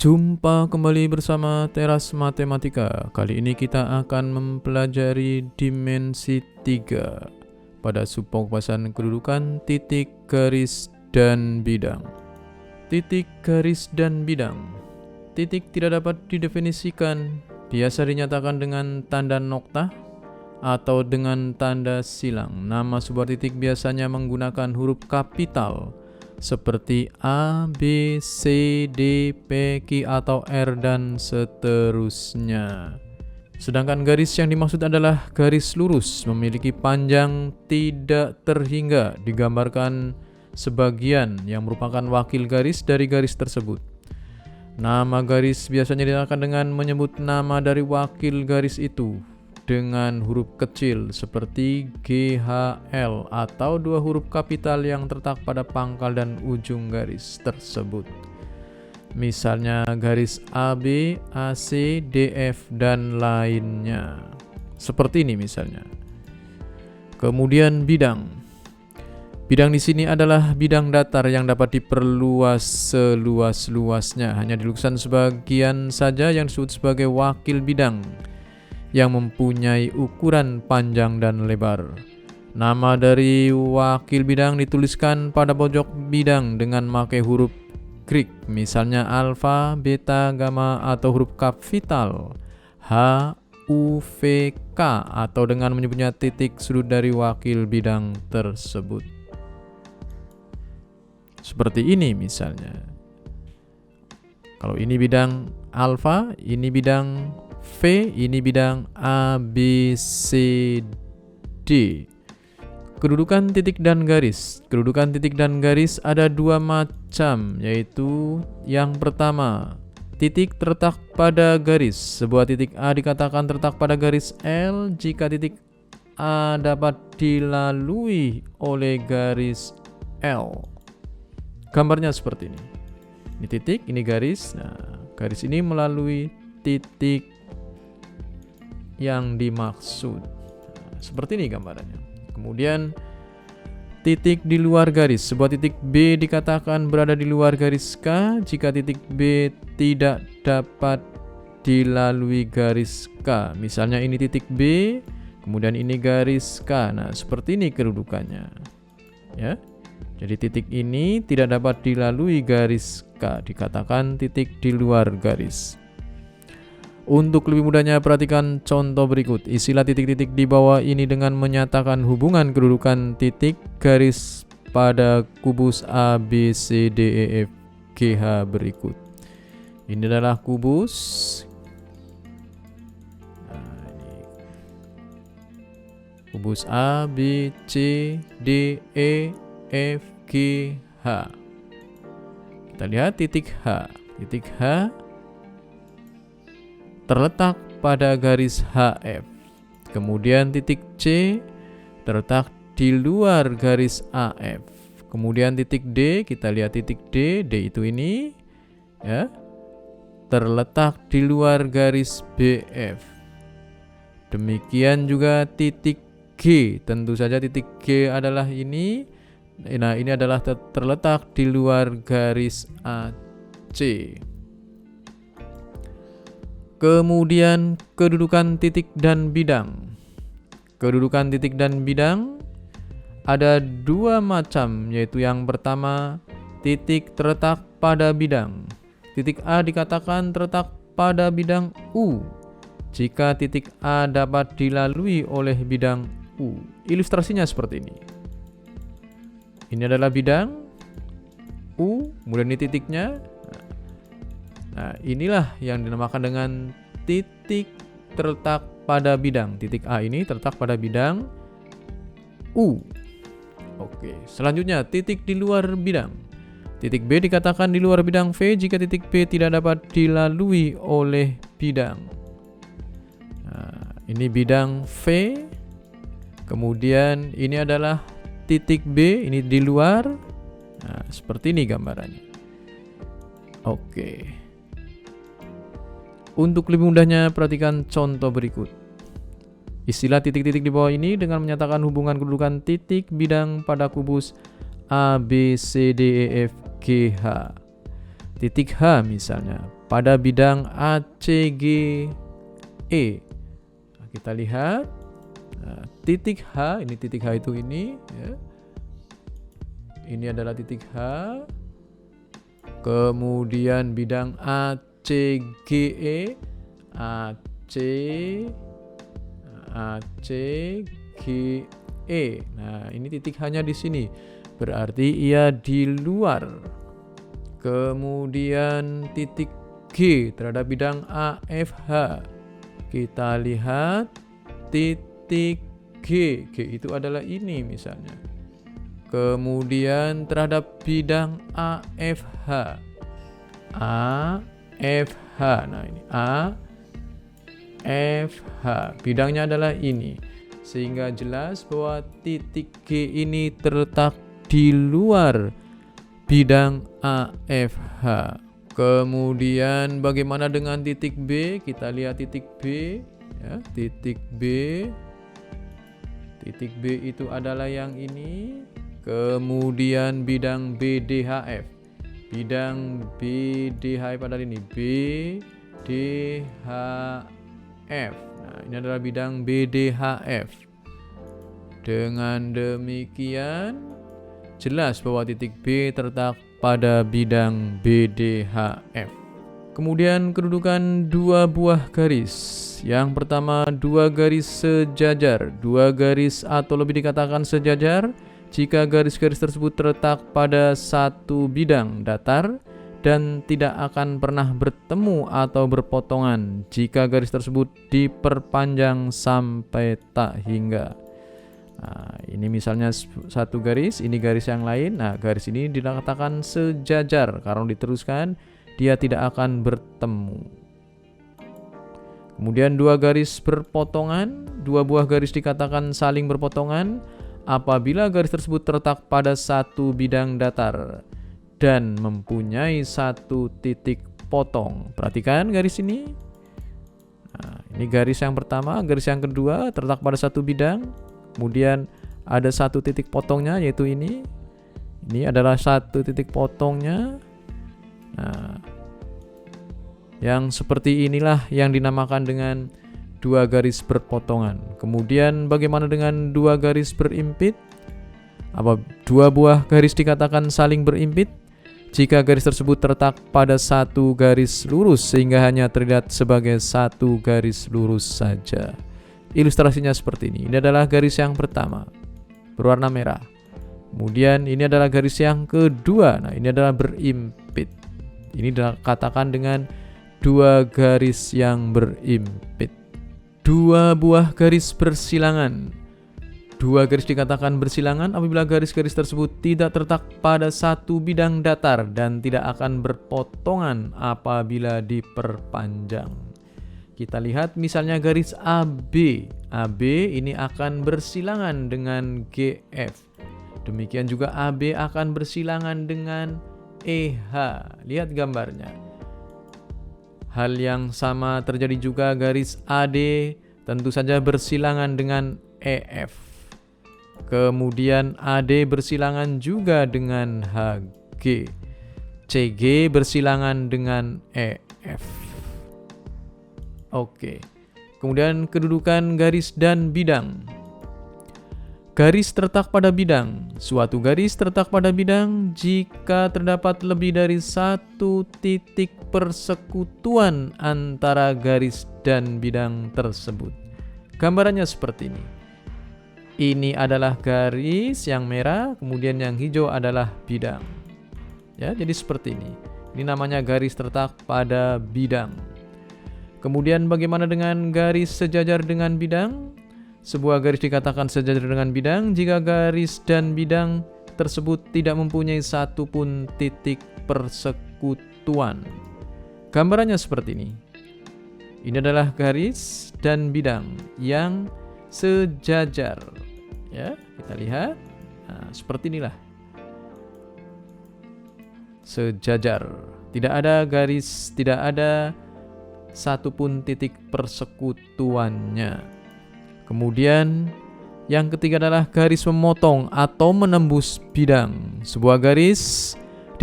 Jumpa kembali bersama Teras Matematika. Kali ini kita akan mempelajari dimensi 3 pada subpembahasan kedudukan, titik, garis, dan bidang. Titik, garis, dan bidang. Titik tidak dapat didefinisikan, biasa dinyatakan dengan tanda noktah atau dengan tanda silang. Nama sebuah titik biasanya menggunakan huruf kapital seperti A, B, C, D, P, Q, atau R, dan seterusnya. Sedangkan garis yang dimaksud adalah garis lurus, memiliki panjang tidak terhingga, digambarkan sebagian yang merupakan wakil garis dari garis tersebut. Nama garis biasanya dinamakan dengan menyebut nama dari wakil garis itu dengan huruf kecil seperti G, H, L, atau dua huruf kapital yang terletak pada pangkal dan ujung garis tersebut. Misalnya garis AB, AC, DF, dan lainnya. Seperti ini misalnya. Kemudian bidang. Bidang di sini adalah bidang datar yang dapat diperluas seluas-luasnya. Hanya dilukiskan sebagian saja yang disebut sebagai wakil bidang, yang mempunyai ukuran panjang dan lebar. Nama dari wakil bidang dituliskan pada pojok bidang dengan memakai huruf Greek, misalnya alfa, beta, gamma, atau huruf kapital H, U, V, K, atau dengan menyebutnya titik sudut dari wakil bidang tersebut. Seperti ini misalnya. Kalau ini bidang alfa, ini bidang V, ini bidang A, B, C, D. Kedudukan titik dan garis. Kedudukan titik dan garis ada dua macam, yaitu yang pertama, titik terletak pada garis. Sebuah titik A dikatakan terletak pada garis L jika titik A dapat dilalui oleh garis L. Gambarnya seperti ini. Ini titik, ini garis. Nah, garis ini melalui titik yang dimaksud. Seperti ini gambarannya. Kemudian titik di luar garis. Sebuah titik B dikatakan berada di luar garis K jika titik B tidak dapat dilalui garis K. Misalnya ini titik B, kemudian ini garis K. Nah, seperti ini kedudukannya. Ya. Jadi titik ini tidak dapat dilalui garis K, dikatakan titik di luar garis. Untuk lebih mudahnya perhatikan contoh berikut. Isilah titik-titik di bawah ini dengan menyatakan hubungan kedudukan titik garis pada kubus A, B, C, D, E, F, G, H berikut. Ini adalah kubus. Kubus A, B, C, D, E, F, G, H. Kita lihat titik H. Titik H terletak pada garis HF. Kemudian titik C terletak di luar garis AF. Kemudian titik D, kita lihat titik D, D itu ini ya, terletak di luar garis BF. Demikian juga titik G, tentu saja titik G adalah ini. Nah, ini adalah terletak di luar garis AC. Kemudian kedudukan titik dan bidang. Kedudukan titik dan bidang ada dua macam, yaitu yang pertama, titik terletak pada bidang. Titik A dikatakan terletak pada bidang U jika titik A dapat dilalui oleh bidang U. Ilustrasinya seperti ini. Ini adalah bidang U, kemudian ini titiknya. Nah, inilah yang dinamakan dengan titik terletak pada bidang. Titik A ini terletak pada bidang U. Oke, selanjutnya titik di luar bidang. Titik B dikatakan di luar bidang V jika titik B tidak dapat dilalui oleh bidang. Nah, ini bidang V. Kemudian ini adalah titik B, ini di luar. Nah, seperti ini gambarannya. Oke. Untuk lebih mudahnya perhatikan contoh berikut. Istilah titik-titik di bawah ini dengan menyatakan hubungan kedudukan titik bidang pada kubus A, B, C, D, E, F, G, H. titik H misalnya pada bidang ACGE. Nah, kita lihat titik H, ini titik H itu ini ya. Ini adalah titik H. Kemudian bidang ACGE, ACGE. Nah, ini titik H-nya di sini. Berarti ia di luar. Kemudian titik G terhadap bidang AFH. Kita lihat titik G. G itu adalah ini misalnya. Kemudian terhadap bidang AFH. AFH. Nah, ini AFH. Bidangnya adalah ini. Sehingga jelas bahwa titik G ini terletak di luar bidang AFH. Kemudian bagaimana dengan titik B? Kita lihat titik B ya, titik B. Titik B itu adalah yang ini. Kemudian bidang BDHF. Bidang BDHF adalah ini, BDHF. Nah, ini adalah bidang BDHF. Dengan demikian jelas bahwa titik B terletak pada bidang BDHF. Kemudian kedudukan dua buah garis. Yang pertama, dua garis sejajar. Dua garis atau lebih dikatakan sejajar jika garis-garis tersebut terletak pada satu bidang datar dan tidak akan pernah bertemu atau berpotongan jika garis tersebut diperpanjang sampai tak hingga. Nah, ini misalnya satu garis, ini garis yang lain. Nah, garis ini dikatakan sejajar karena diteruskan dia tidak akan bertemu. Kemudian dua garis berpotongan, dua buah garis dikatakan saling berpotongan apabila garis tersebut terletak pada satu bidang datar dan mempunyai satu titik potong. Perhatikan garis ini. Nah, ini garis yang pertama, garis yang kedua terletak pada satu bidang. Kemudian ada satu titik potongnya yaitu ini. Ini adalah satu titik potongnya. Nah, yang seperti inilah yang dinamakan dengan dua garis berpotongan. Kemudian bagaimana dengan dua garis berimpit? Apa dua buah garis dikatakan saling berimpit jika garis tersebut terletak pada satu garis lurus sehingga hanya terlihat sebagai satu garis lurus saja. Ilustrasinya seperti ini. Ini adalah garis yang pertama berwarna merah. Kemudian ini adalah garis yang kedua. Nah, ini adalah berimpit. Ini dikatakan dengan dua garis yang berimpit. Dua buah garis bersilangan. Dua garis dikatakan bersilangan apabila garis-garis tersebut tidak terletak pada satu bidang datar dan tidak akan berpotongan apabila diperpanjang. Kita lihat misalnya garis AB. AB ini akan bersilangan dengan GF. Demikian juga AB akan bersilangan dengan EH. Lihat gambarnya. Hal yang sama terjadi juga garis AD tentu saja bersilangan dengan EF. Kemudian AD bersilangan juga dengan HG. CG bersilangan dengan EF. Oke. Kemudian kedudukan garis dan bidang. Garis terletak pada bidang. Suatu garis terletak pada bidang jika terdapat lebih dari satu titik persekutuan antara garis dan bidang tersebut. Gambarannya seperti ini. Ini adalah garis yang merah, kemudian yang hijau adalah bidang. Ya, jadi seperti ini. Ini namanya garis terletak pada bidang. Kemudian bagaimana dengan garis sejajar dengan bidang? Sebuah garis dikatakan sejajar dengan bidang jika garis dan bidang tersebut tidak mempunyai satu pun titik persekutuan. Gambarannya seperti ini. Ini adalah garis dan bidang yang sejajar. Ya, kita lihat. Nah, seperti inilah. Sejajar. Tidak ada garis, tidak ada satu pun titik persekutuannya. Kemudian yang ketiga adalah garis memotong atau menembus bidang. Sebuah garis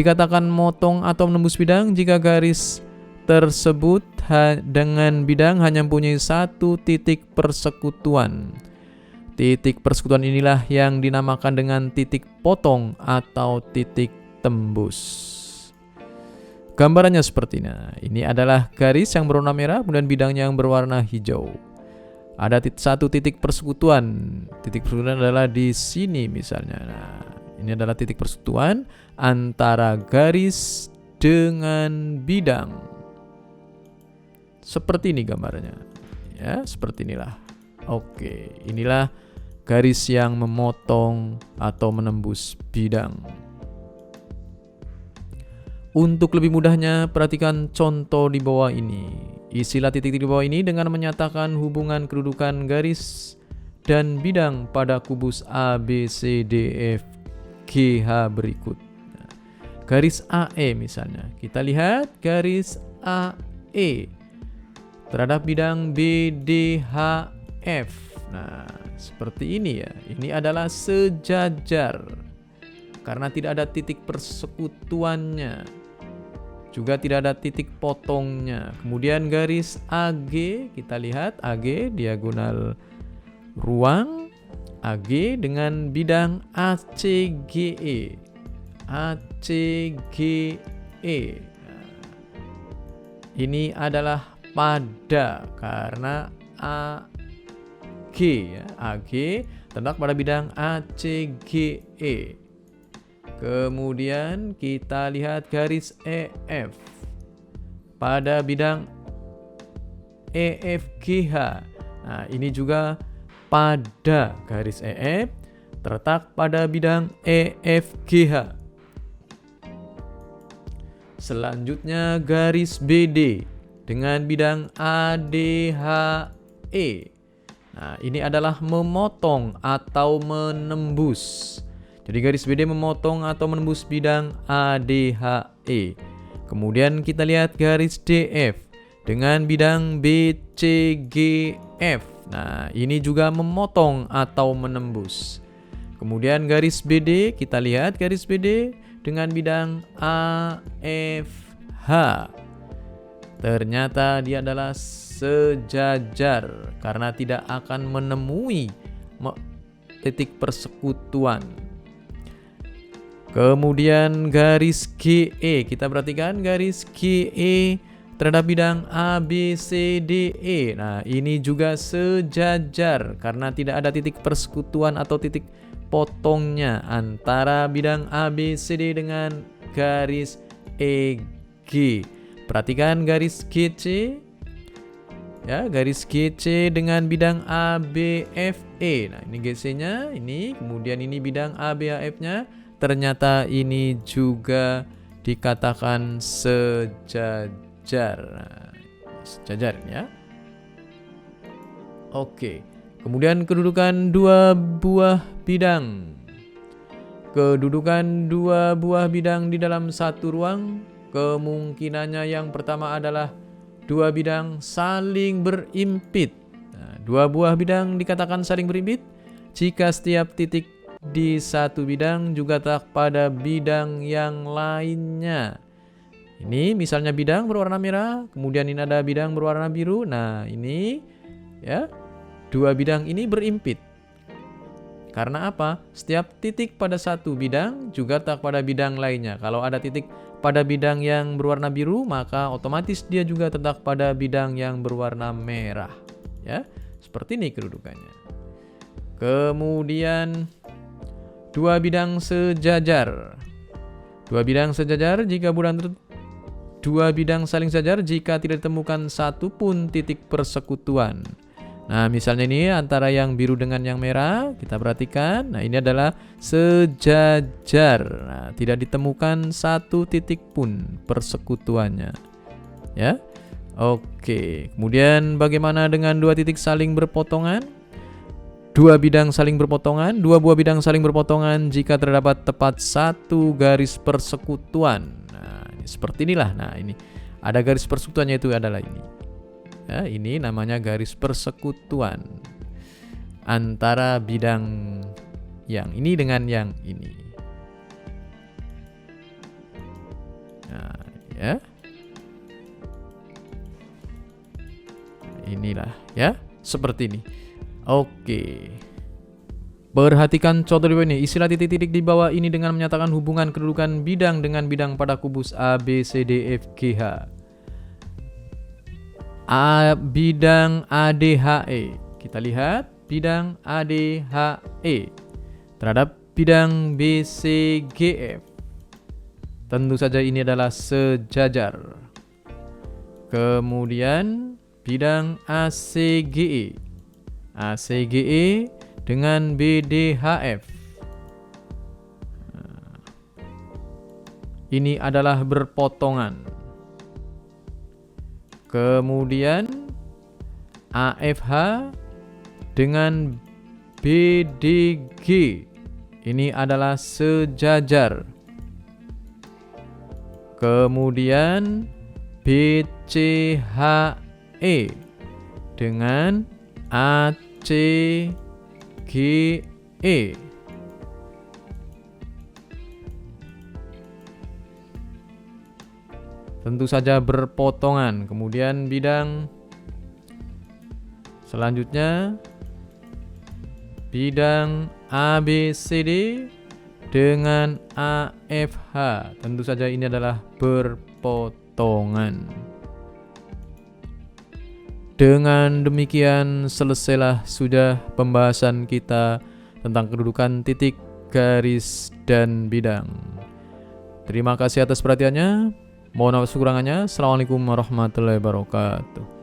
dikatakan motong atau menembus bidang jika garis tersebut dengan bidang hanya mempunyai satu titik persekutuan. Titik persekutuan inilah yang dinamakan dengan titik potong atau titik tembus. Gambarannya seperti ini. Ini adalah garis yang berwarna merah, kemudian bidang yang berwarna hijau. Ada satu titik persekutuan. Titik persekutuan adalah di sini misalnya. Nah, ini adalah titik persekutuan antara garis dengan bidang. Seperti ini gambarnya. Ya, seperti inilah. Oke, inilah garis yang memotong atau menembus bidang. Untuk lebih mudahnya, perhatikan contoh di bawah ini. Isilah titik-titik di bawah ini dengan menyatakan hubungan kedudukan garis dan bidang pada kubus A, B, C, D, F, G, H berikut. Nah, garis AE misalnya. Kita lihat garis AE terhadap bidang B, D, H, F. Nah, seperti ini ya. Ini adalah sejajar karena tidak ada titik persekutuannya. Juga tidak ada titik potongnya. Kemudian garis AG, kita lihat AG diagonal ruang AG dengan bidang ACGE. ACGE. Nah, ini adalah pada karena AG ya. AG terletak pada bidang ACGE. Kemudian kita lihat garis EF pada bidang EFGH. Nah, ini juga pada garis EF terletak pada bidang EFGH. Selanjutnya garis BD dengan bidang ADHE. Nah, ini adalah memotong atau menembus. Jadi garis BD memotong atau menembus bidang ADHE. Kemudian kita lihat garis DF dengan bidang BCGF. Nah, ini juga memotong atau menembus. Kemudian garis BD, kita lihat garis BD dengan bidang AFH. Ternyata dia adalah sejajar karena tidak akan menemui titik persekutuan. Kemudian garis GE, kita perhatikan garis GE terhadap bidang ABCDE. Nah, ini juga sejajar karena tidak ada titik persekutuan atau titik potongnya antara bidang ABCD dengan garis EG. Perhatikan garis GC. Ya, garis GC dengan bidang ABFE. Nah, ini GC-nya, ini, kemudian ini bidang ABAF-nya. Ternyata ini juga dikatakan sejajar. Nah, sejajar ya. Oke. Kemudian kedudukan dua buah bidang. Kedudukan dua buah bidang di dalam satu ruang, kemungkinannya yang pertama adalah dua bidang saling berimpit. Nah, dua buah bidang dikatakan saling berimpit jika setiap titik di satu bidang juga terletak pada bidang yang lainnya. Ini misalnya bidang berwarna merah, kemudian ini ada bidang berwarna biru. Nah, ini ya, dua bidang ini berimpit. Karena apa? Setiap titik pada satu bidang juga terletak pada bidang lainnya. Kalau ada titik pada bidang yang berwarna biru, maka otomatis dia juga terletak pada bidang yang berwarna merah. Ya, seperti ini kedudukannya. Kemudian dua bidang sejajar. Dua bidang sejajar jika dua bidang saling sejajar jika tidak ditemukan satu pun titik persekutuan. Nah, misalnya ini antara yang biru dengan yang merah, kita perhatikan. Nah, ini adalah sejajar. Nah, tidak ditemukan satu titik pun persekutuannya. Ya. Oke. Kemudian bagaimana dengan dua titik saling berpotongan? Dua bidang saling berpotongan, dua buah bidang saling berpotongan jika terdapat tepat satu garis persekutuan. Nah, ini seperti inilah. Nah, ini ada garis persekutuannya, itu adalah ini. Ya, ini namanya garis persekutuan antara bidang yang ini dengan yang ini. Nah, ya. Inilah ya, seperti ini. Oke. Perhatikan contoh di bawah ini. Istilah titik-titik di bawah ini dengan menyatakan hubungan kedudukan bidang dengan bidang pada kubus A, B, C, D, F, G, H. Bidang ADHE. Kita lihat bidang ADHE terhadap bidang BCGF. Tentu saja ini adalah sejajar. Kemudian bidang ACGE. ACGE dengan BDHF. Ini adalah berpotongan. Kemudian AFH dengan BDG. Ini adalah sejajar. Kemudian BCHE dengan ACGE. Tentu saja berpotongan. Kemudian bidang selanjutnya bidang ABCD dengan AFH. Tentu saja ini adalah berpotongan. Dengan demikian selesailah sudah pembahasan kita tentang kedudukan titik, garis, dan bidang. Terima kasih atas perhatiannya. Mohon maaf kekurangannya. Assalamualaikum warahmatullahi wabarakatuh.